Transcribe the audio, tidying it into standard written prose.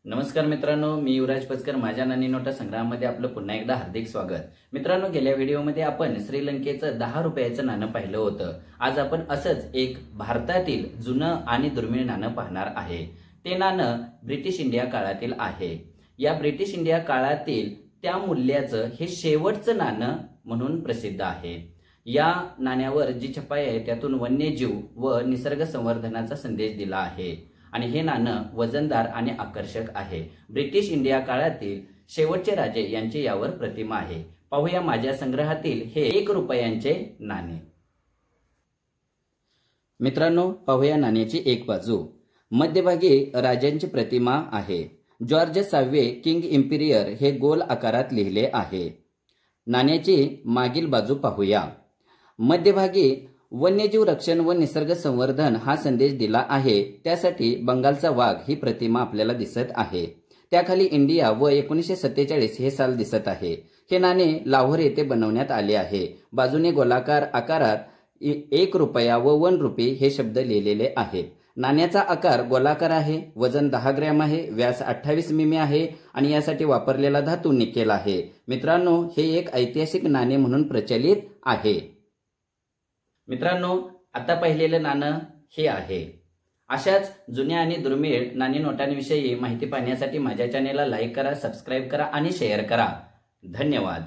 नमस्कार मित्रांनो, मी युवराज पचकर माझ्या नाणी नोटा संग्रहामध्ये आपलं पुन्हा एकदा हार्दिक स्वागत। मित्रांनो, गेल्या व्हिडिओमध्ये आपण श्रीलंकेचं 10 रुपयाचं नाणं पाहिलं होतं। आज आपण असंच एक भारतातील जुनं आणि दुर्मिळ नाणं पाहणार आहे। ते नाणं ब्रिटिश इंडिया काळातील आहे। या ब्रिटिश इंडिया काळातील त्या मूल्याचं हे शेवटचं नाणं म्हणून प्रसिद्ध आहे। या नाण्यावर जी छपाई आहे त्यातून वन्यजीव व निसर्ग संवर्धनाचा संदेश दिला आहे आणि हे नाणं वजनदार आणि आकर्षक आहे। ब्रिटिश इंडिया काळातील शेवटचे राजे यांची यावर प्रतिमा आहे। पाहूया माझ्या संग्रहातील हे 1 रुपयांचे नाणे। मित्रांनो, पाहूया नाण्याची एक बाजू। मध्यभागी राजांची प्रतिमा आहे। जॉर्ज 6वे किंग इम्पिरियर हे गोल आकारात लिहिले आहे। नाण्याची मागील बाजू पाहूया। मध्यभागी वन्यजीव रक्षण व निसर्ग संवर्धन हा संदेश दिला आहे। त्यासाठी बंगालचा वाघ ही प्रतिमा आपल्याला दिसत आहे। त्याखाली इंडिया व 1947 हे साल दिसत आहे। हे नाणे लाहोर येथे बनवण्यात आले आहे। बाजूने गोलाकार आकारात 1 रुपया व 1 रुपये हे शब्द लिहिलेले आहेत। नाण्याचा आकार गोलाकार आहे, वजन 10 ग्रॅम आहे, व्यास 28 मिमी आहे आणि यासाठी वापरलेला धातू निकेल आहे। मित्रांनो, हे एक ऐतिहासिक नाणे म्हणून प्रचलित आहे। मित्रांनो, आता पाहिलेलं नाणं हे आहे। अशाच जुन्या आणि दुर्मिळ नाणी नोटांविषयी माहिती पाहण्यासाठी माझ्या चॅनेलला लाईक करा, सबस्क्राईब करा आणि शेअर करा। धन्यवाद।